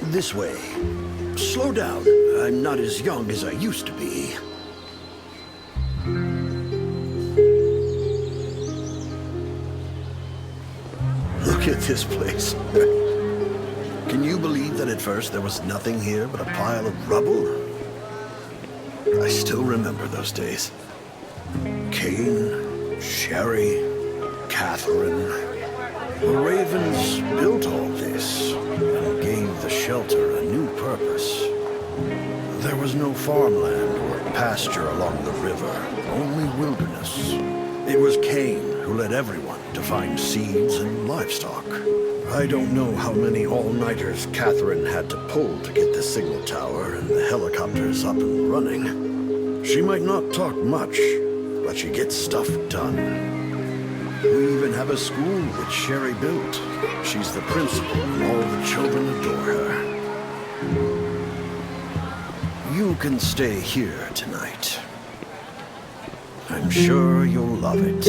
This way. Slow down. I'm not as young as I used to be. Look at this place. Can you believe that at first there was nothing here but a pile of rubble? I still remember those days. Cain, Sherry, Catherine. The Ravens built all this and gave the shelter a new purpose. There was no farmland or pasture along the river, only wilderness. It was Cain who led everyone to find seeds and livestock. I don't know how many all-nighters Catherine had to pull to get the signal tower and the helicopters up and running. She might not talk much, but she gets stuff done. We even have a school which Sherry built. She's the principal and all the children adore her. You can stay here tonight. I'm sure you'll love it.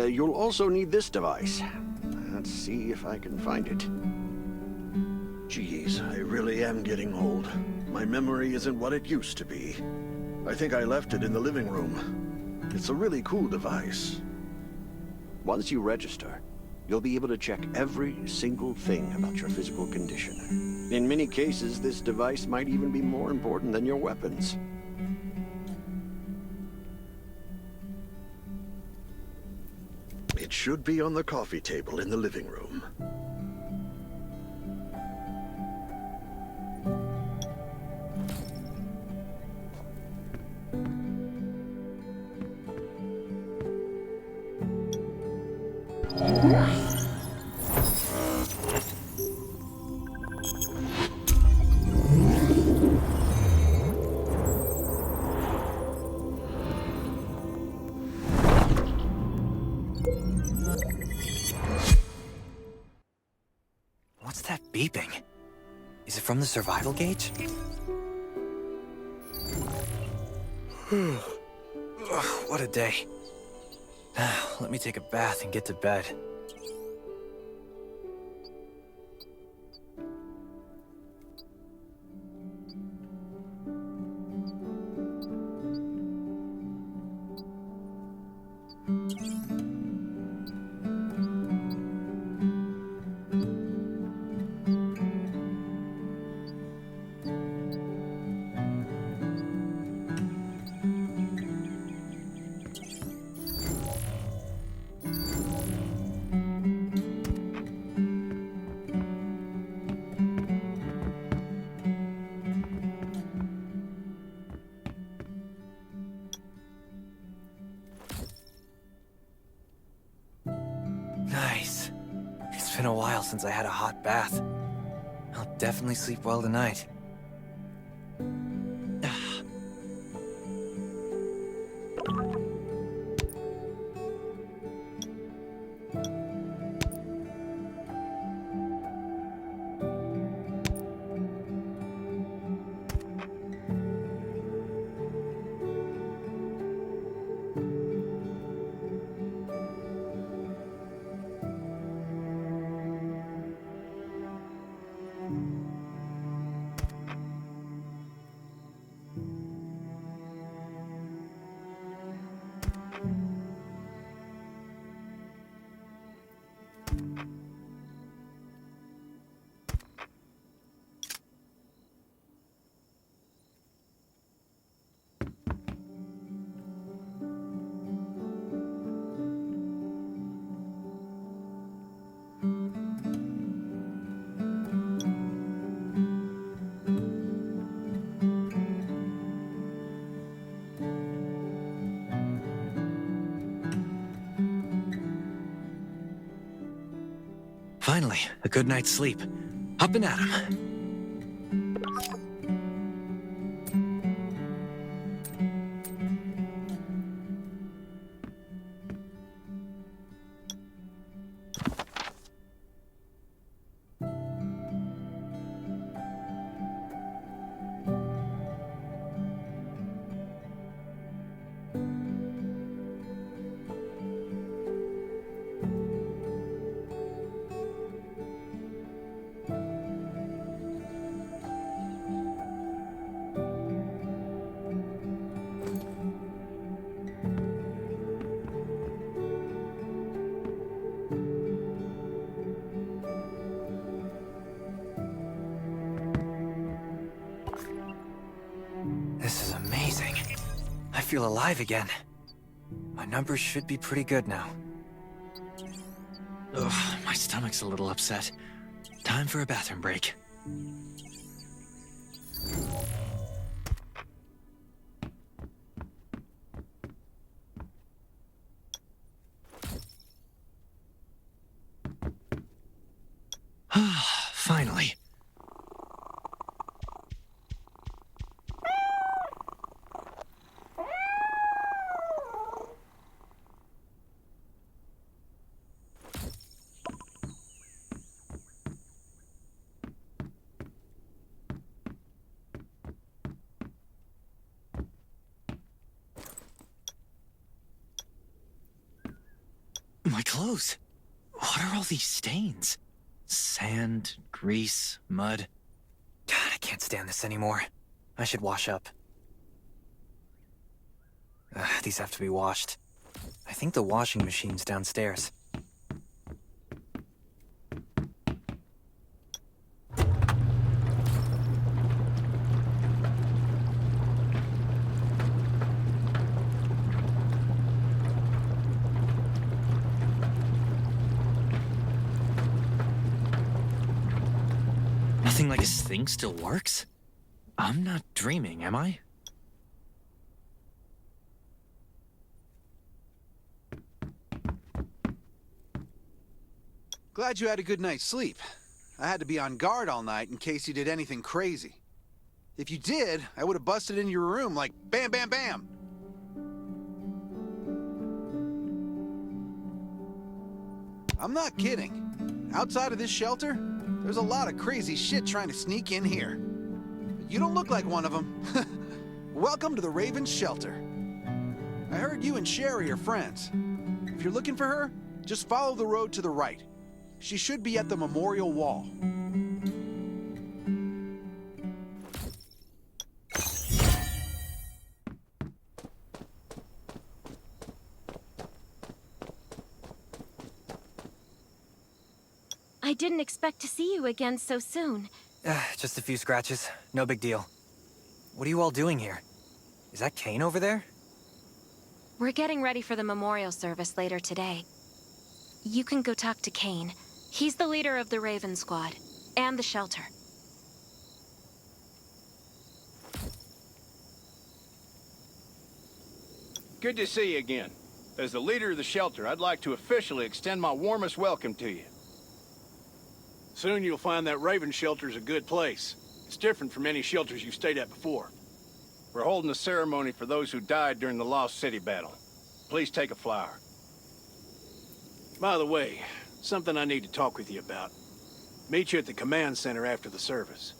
You'll also need this device. Let's see if I can find it. Geez, I really am getting old. My memory isn't what it used to be. I think I left it in the living room. It's a really cool device. Once you register, you'll be able to check every single thing about your physical condition. In many cases, this device might even be more important than your weapons. It should be on the coffee table in the living room. What's that beeping? Is it from the survival gauge? Ugh, what a day. Let me take a bath and get to bed. Nice. It's been a while since I had a hot bath. I'll definitely sleep well tonight. Finally, a good night's sleep. Up and at 'em. This is amazing. I feel alive again. My numbers should be pretty good now. Ugh, my stomach's a little upset. Time for a bathroom break. Finally. My clothes. What are all these stains? Sand, grease, mud. God, I can't stand this anymore. I should wash up. These have to be washed. I think the washing machine's downstairs. Nothing like this thing still works? I'm not dreaming, am I? Glad you had a good night's sleep. I had to be on guard all night in case you did anything crazy. If you did, I would have busted into your room like bam, bam, bam. I'm not kidding. Outside of this shelter, there's a lot of crazy shit trying to sneak in here. But you don't look like one of them. Welcome to the Raven's shelter. I heard you and Sherry are friends. If you're looking for her, just follow the road to the right. She should be at the memorial wall. I didn't expect to see you again so soon. Just a few scratches. No big deal. What are you all doing here? Is that Kane over there? We're getting ready for the memorial service later today. You can go talk to Kane. He's the leader of the Raven Squad, and the shelter. Good to see you again. As the leader of the shelter, I'd like to officially extend my warmest welcome to you. Soon you'll find that Raven shelter's a good place. It's different from any shelters you've stayed at before. We're holding a ceremony for those who died during the Lost City battle. Please take a flower. By the way, something I need to talk with you about. Meet you at the command center after the service.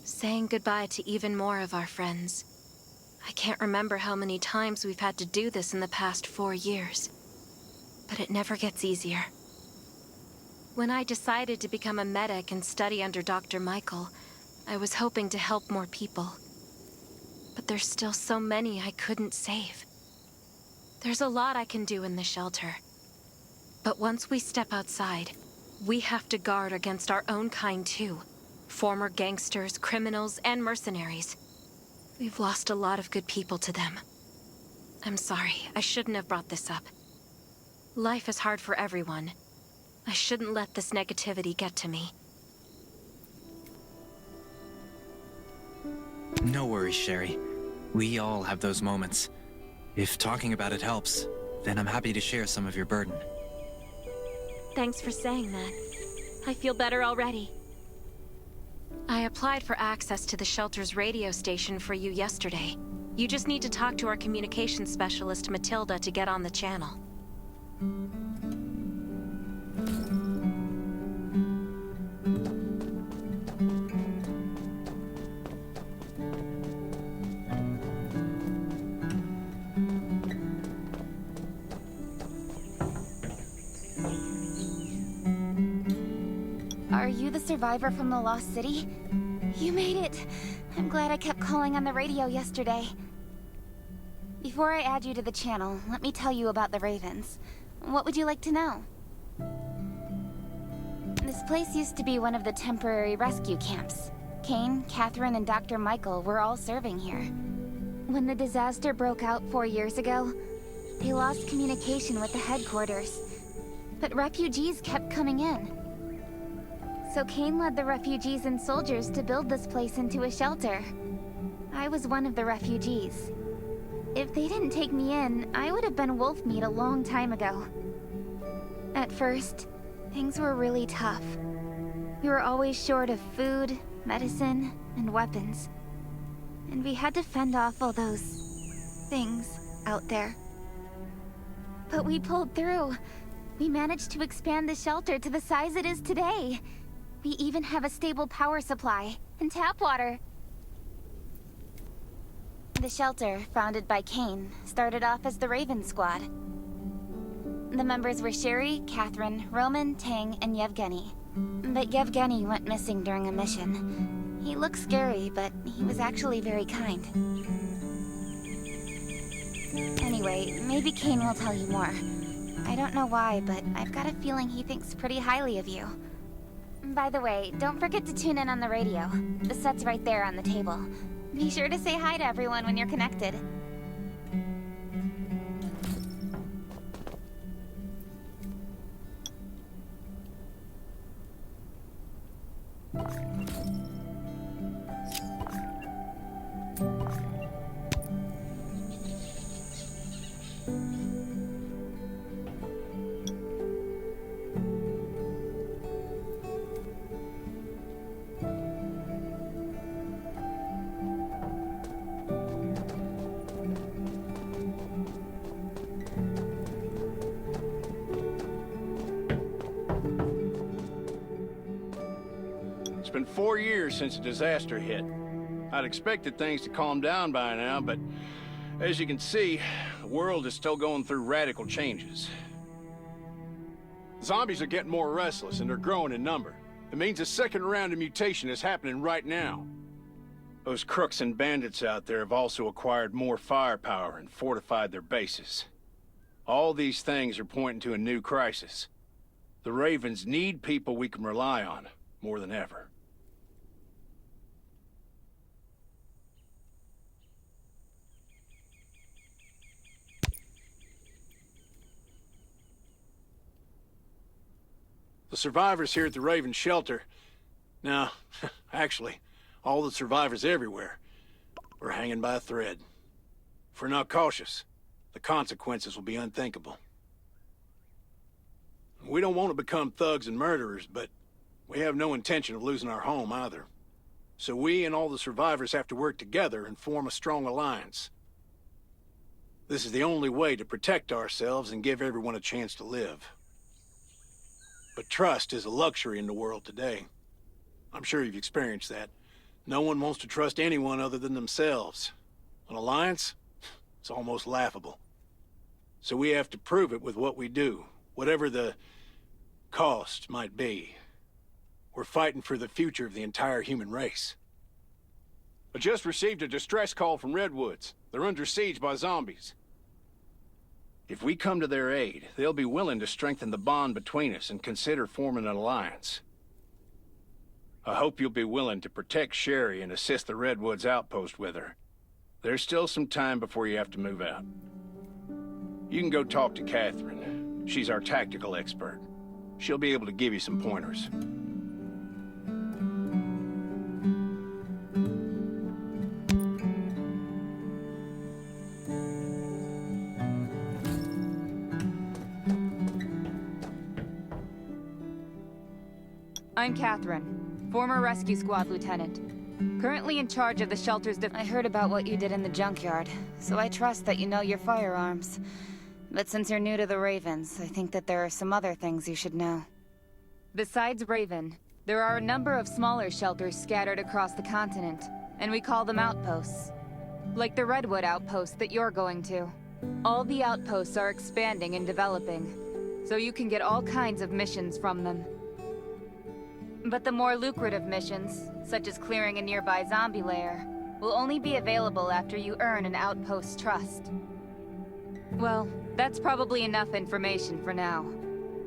Saying goodbye to even more of our friends. I can't remember how many times we've had to do this in the past 4 years. But it never gets easier. When I decided to become a medic and study under Dr. Michael, I was hoping to help more people. But there's still so many I couldn't save. There's a lot I can do in the shelter. But once we step outside, we have to guard against our own kind too. Former gangsters, criminals, and mercenaries. We've lost a lot of good people to them. I'm sorry, I shouldn't have brought this up. Life is hard for everyone. I shouldn't let this negativity get to me. No worries, Sherry. We all have those moments. If talking about it helps, then I'm happy to share some of your burden. Thanks for saying that. I feel better already. I applied for access to the shelter's radio station for you yesterday. You just need to talk to our communications specialist, Matilda, to get on the channel. Are you the survivor from the Lost City? You made it! I'm glad I kept calling on the radio yesterday. Before I add you to the channel, let me tell you about the Ravens. What would you like to know? This place used to be one of the temporary rescue camps. Kane, Catherine, and Dr. Michael were all serving here. When the disaster broke out 4 years ago, they lost communication with the headquarters. But refugees kept coming in. So Kane led the refugees and soldiers to build this place into a shelter. I was one of the refugees. If they didn't take me in, I would have been wolf meat a long time ago. At first, things were really tough. We were always short of food, medicine, and weapons. And we had to fend off all those things out there. But we pulled through. We managed to expand the shelter to the size it is today. We even have a stable power supply and tap water. The shelter, founded by Kane, started off as the Raven Squad. The members were Sherry, Catherine, Roman, Tang, and Yevgeny. But Yevgeny went missing during a mission. He looked scary, but he was actually very kind. Anyway, maybe Kane will tell you more. I don't know why, but I've got a feeling he thinks pretty highly of you. By the way, don't forget to tune in on the radio. The set's right there on the table. Be sure to say hi to everyone when you're connected. It's been 4 years since the disaster hit. I'd expected things to calm down by now, but as you can see, the world is still going through radical changes. Zombies are getting more restless and they're growing in number. It means a second round of mutation is happening right now. Those crooks and bandits out there have also acquired more firepower and fortified their bases. All these things are pointing to a new crisis. The Ravens need people we can rely on, more than ever. The survivors here at the Raven shelter... Now, actually, all the survivors everywhere. We're hanging by a thread. If we're not cautious, the consequences will be unthinkable. We don't want to become thugs and murderers, but we have no intention of losing our home either. So we and all the survivors have to work together and form a strong alliance. This is the only way to protect ourselves and give everyone a chance to live. But trust is a luxury in the world today. I'm sure you've experienced that. No one wants to trust anyone other than themselves. An alliance? It's almost laughable. So we have to prove it with what we do, whatever the cost might be. We're fighting for the future of the entire human race. I just received a distress call from Redwoods. They're under siege by zombies. If we come to their aid, they'll be willing to strengthen the bond between us and consider forming an alliance. I hope you'll be willing to protect Sherry and assist the Redwoods outpost with her. There's still some time before you have to move out. You can go talk to Catherine. She's our tactical expert. She'll be able to give you some pointers. I'm Catherine, former rescue squad lieutenant. Currently in charge of the shelter's I heard about what you did in the junkyard, so I trust that you know your firearms. But since you're new to the Ravens, I think that there are some other things you should know. Besides Raven, there are a number of smaller shelters scattered across the continent, and we call them outposts. Like the Redwood outpost that you're going to. All the outposts are expanding and developing, so you can get all kinds of missions from them. But the more lucrative missions, such as clearing a nearby zombie lair, will only be available after you earn an outpost's trust. Well, that's probably enough information for now.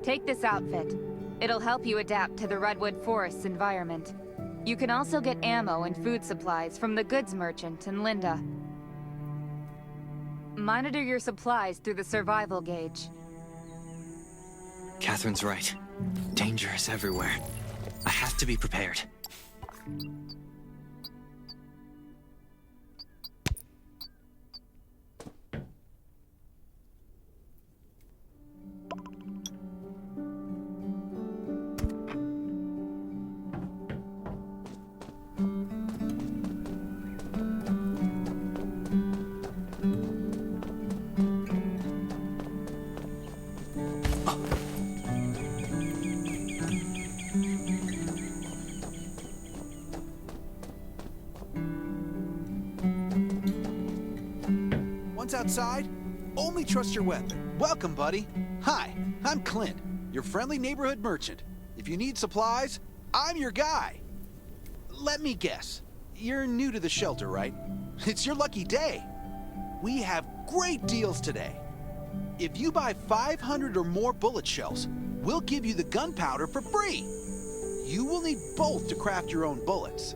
Take this outfit. It'll help you adapt to the Redwood Forest's environment. You can also get ammo and food supplies from the goods merchant in Linda. Monitor your supplies through the survival gauge. Catherine's right. Danger is everywhere. I have to be prepared. Once outside, only trust your weapon. Welcome, buddy. Hi, I'm Clint, your friendly neighborhood merchant. If you need supplies, I'm your guy. Let me guess, you're new to the shelter, right? It's your lucky day. We have great deals today. If you buy 500 or more bullet shells, we'll give you the gunpowder for free. You will need both to craft your own bullets.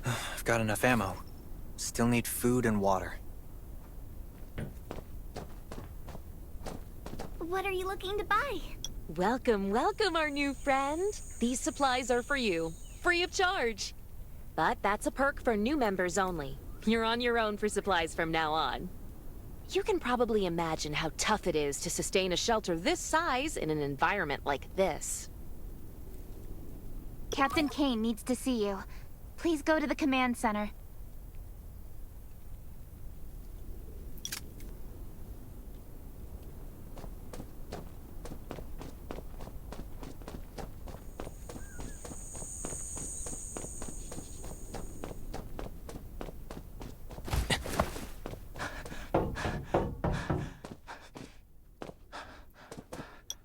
I've got enough ammo. Still need food and water. What are you looking to buy? Welcome, welcome, our new friend. These supplies are for you, free of charge. But that's a perk for new members only. You're on your own for supplies from now on. You can probably imagine how tough it is to sustain a shelter this size in an environment like this. Captain Kane needs to see you. Please go to the command center.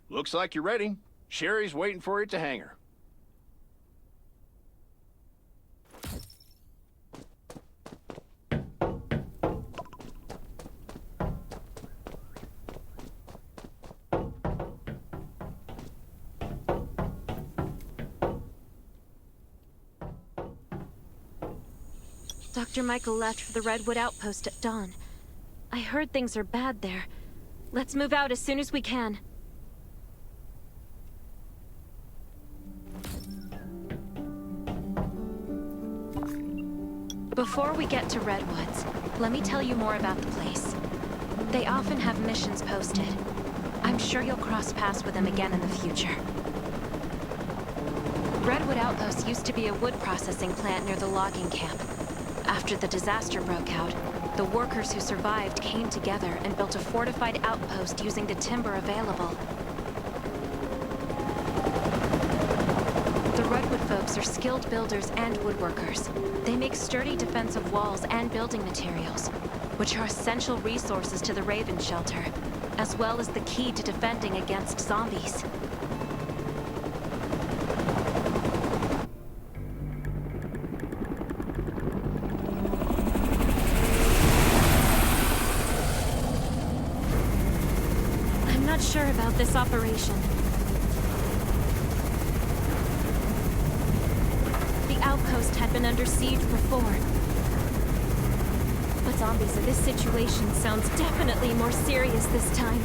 Looks like you're ready. Sherry's waiting for you at the hangar. Dr. Michael left for the Redwood outpost at dawn. I heard things are bad there. Let's move out as soon as we can. Before we get to Redwoods, let me tell you more about the place. They often have missions posted. I'm sure you'll cross paths with them again in the future. Redwood Outpost used to be a wood processing plant near the logging camp. After the disaster broke out, the workers who survived came together and built a fortified outpost using the timber available. The Redwood folks are skilled builders and woodworkers. They make sturdy defensive walls and building materials, which are essential resources to the Raven Shelter, as well as the key to defending against zombies. I'm not sure about this operation. The outpost had been under siege before. But zombies in this situation sounds definitely more serious this time.